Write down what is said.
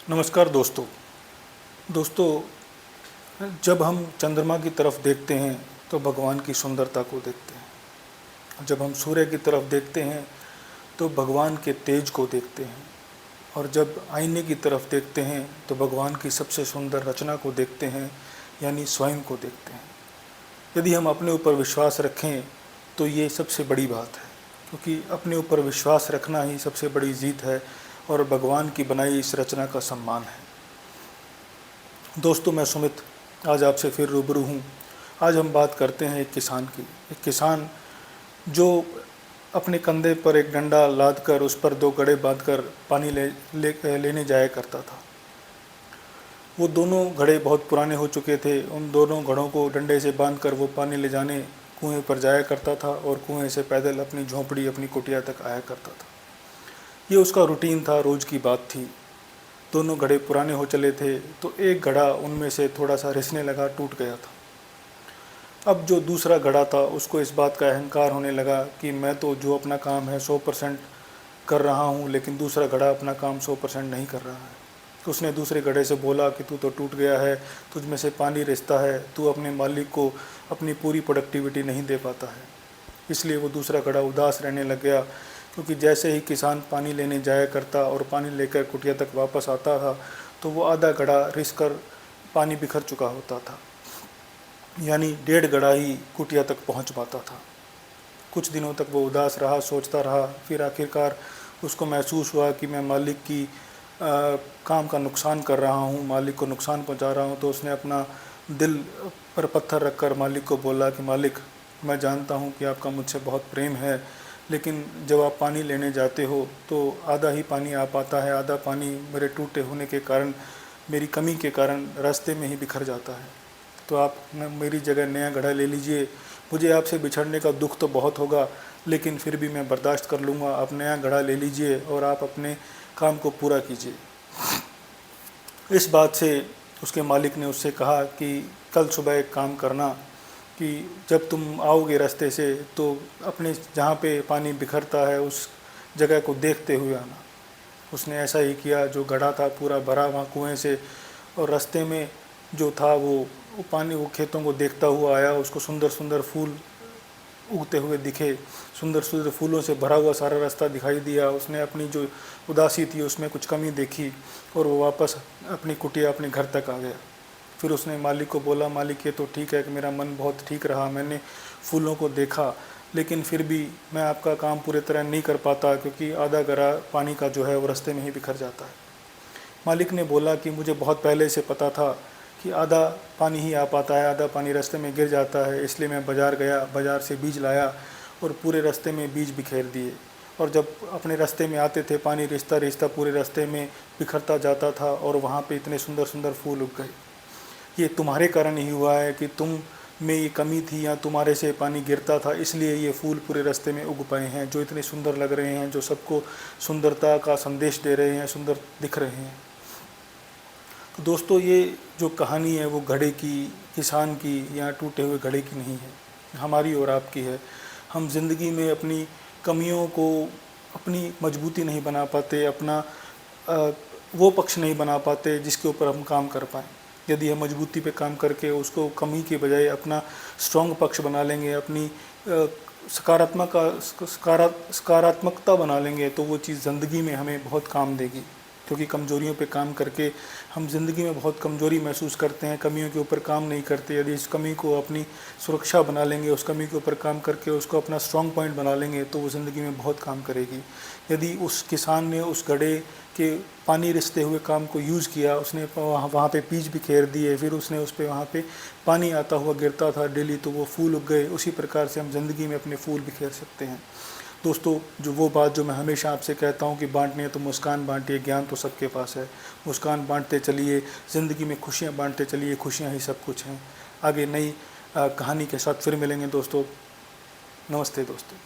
नमस्कार दोस्तों। जब हम चंद्रमा की तरफ देखते हैं तो भगवान की सुंदरता को देखते हैं। जब हम सूर्य की तरफ देखते हैं तो भगवान के तेज को देखते हैं। और जब आईने की तरफ देखते हैं तो भगवान की सबसे सुंदर रचना को देखते हैं, यानी स्वयं को देखते हैं। यदि हम अपने ऊपर विश्वास रखें तो ये सबसे बड़ी बात है, क्योंकि अपने ऊपर विश्वास रखना ही सबसे बड़ी जीत है और भगवान की बनाई इस रचना का सम्मान है। दोस्तों, मैं सुमित आज आपसे फिर रूबरू हूँ। आज हम बात करते हैं एक किसान की। एक किसान जो अपने कंधे पर एक डंडा लाद कर उस पर 2 घड़े बांधकर पानी लेने जाया करता था। वो दोनों घड़े बहुत पुराने हो चुके थे। उन दोनों घड़ों को डंडे से बांधकर वो पानी ले जाने कुएं पर जाया करता था और कुएं से पैदल अपनी झोंपड़ी, अपनी कुटिया तक आया करता था। ये उसका रूटीन था, रोज़ की बात थी। दोनों घड़े पुराने हो चले थे तो एक घड़ा उनमें से थोड़ा सा रिसने लगा, टूट गया था। अब जो दूसरा घड़ा था उसको इस बात का अहंकार होने लगा कि मैं तो जो अपना काम है 100% कर रहा हूँ, लेकिन दूसरा घड़ा अपना काम 100% नहीं कर रहा है। तो उसने दूसरे घड़े से बोला कि तू तो टूट गया है, तुझ में से पानी रिसता है, तू अपने मालिक को अपनी पूरी प्रोडक्टिविटी नहीं दे पाता है। इसलिए वो दूसरा घड़ा उदास रहने लग गया, क्योंकि जैसे ही किसान पानी लेने जाया करता और पानी लेकर कुटिया तक वापस आता था तो वो आधा घड़ा रिस कर पानी बिखर चुका होता था, यानी 1.5 घड़ा ही कुटिया तक पहुंच पाता था। कुछ दिनों तक वो उदास रहा, सोचता रहा। फिर आखिरकार उसको महसूस हुआ कि मैं मालिक की काम का नुकसान कर रहा हूँ, मालिक को नुकसान पहुँचा रहा हूँ। तो उसने अपना दिल पर पत्थर रख कर मालिक को बोला कि मालिक, मैं जानता हूँ कि आपका मुझसे बहुत प्रेम है, लेकिन जब आप पानी लेने जाते हो तो आधा ही पानी आ पाता है, आधा पानी मेरे टूटे होने के कारण, मेरी कमी के कारण रास्ते में ही बिखर जाता है। तो आप मेरी जगह नया घड़ा ले लीजिए। मुझे आपसे बिछड़ने का दुख तो बहुत होगा, लेकिन फिर भी मैं बर्दाश्त कर लूँगा। आप नया घड़ा ले लीजिए और आप अपने काम को पूरा कीजिए। इस बात से उसके मालिक ने उससे कहा कि कल सुबह एक काम करना कि जब तुम आओगे रास्ते से तो अपने जहाँ पे पानी बिखरता है उस जगह को देखते हुए आना। उसने ऐसा ही किया। जो घड़ा था पूरा भरा वहाँ कुएं से, और रास्ते में जो था वो पानी, वो खेतों को देखता हुआ आया। उसको सुंदर सुंदर फूल उगते हुए दिखे, सुंदर सुंदर फूलों से भरा हुआ सारा रास्ता दिखाई दिया। उसने अपनी जो उदासी थी उसमें कुछ कमी देखी और वो वापस अपनी कुटिया, अपने घर तक आ गया। फिर उसने मालिक को बोला, मालिक ये तो ठीक है कि मेरा मन बहुत ठीक रहा, मैंने फूलों को देखा, लेकिन फिर भी मैं आपका काम पूरी तरह नहीं कर पाता, क्योंकि आधा घड़ा पानी का जो है वो रास्ते में ही बिखर जाता है। मालिक ने बोला कि मुझे बहुत पहले से पता था कि आधा पानी ही आ पाता है, आधा पानी रास्ते में गिर जाता है, इसलिए मैं बाज़ार गया, बाज़ार से बीज लाया और पूरे रास्ते में बीज बिखेर दिए। और जब अपने रास्ते में आते थे पानी रिसता रिसता पूरे रास्ते में बिखरता जाता था और वहाँ पे इतने सुंदर सुंदर फूल उग गए। ये तुम्हारे कारण ही हुआ है कि तुम में ये कमी थी या तुम्हारे से पानी गिरता था, इसलिए ये फूल पूरे रास्ते में उग पाए हैं, जो इतने सुंदर लग रहे हैं, जो सबको सुंदरता का संदेश दे रहे हैं, सुंदर दिख रहे हैं। तो दोस्तों, ये जो कहानी है वो घड़े की, किसान की या टूटे हुए घड़े की नहीं है, हमारी और आपकी है। हम जिंदगी में अपनी कमियों को अपनी मजबूती नहीं बना पाते, अपना वो पक्ष नहीं बना पाते जिसके ऊपर हम काम कर पाएँ। यदि हम मजबूती पे काम करके उसको कमी के बजाय अपना स्ट्रॉन्ग पक्ष बना लेंगे, अपनी सकारात्मकता बना लेंगे, तो वो चीज़ ज़िंदगी में हमें बहुत काम देगी। क्योंकि कमज़ोरियों पे काम करके हम ज़िंदगी में बहुत कमज़ोरी महसूस करते हैं, कमियों के ऊपर काम नहीं करते। यदि इस कमी को अपनी सुरक्षा बना लेंगे, उस कमी के ऊपर काम करके उसको अपना स्ट्रॉन्ग पॉइंट बना लेंगे, तो वो ज़िंदगी में बहुत काम करेगी। यदि उस किसान ने उस घड़े के पानी रिसते हुए काम को यूज़ किया, उसने वहाँ पे बीज बिखेर दिए, फिर उसने उस पर वहाँ पे पानी आता हुआ गिरता था डेली, तो वो फूल उग गए। उसी प्रकार से हम ज़िंदगी में अपने फूल बिखेर सकते हैं। दोस्तों, जो वो बात जो मैं हमेशा आपसे कहता हूँ कि बांटनी है तो मुस्कान बांटिए, ज्ञान तो सबके पास है। मुस्कान बांटते चलिए, ज़िंदगी में खुशियाँ बांटते चलिए, खुशियाँ ही सब कुछ हैं। आगे नई कहानी के साथ फिर मिलेंगे दोस्तों। नमस्ते दोस्तों।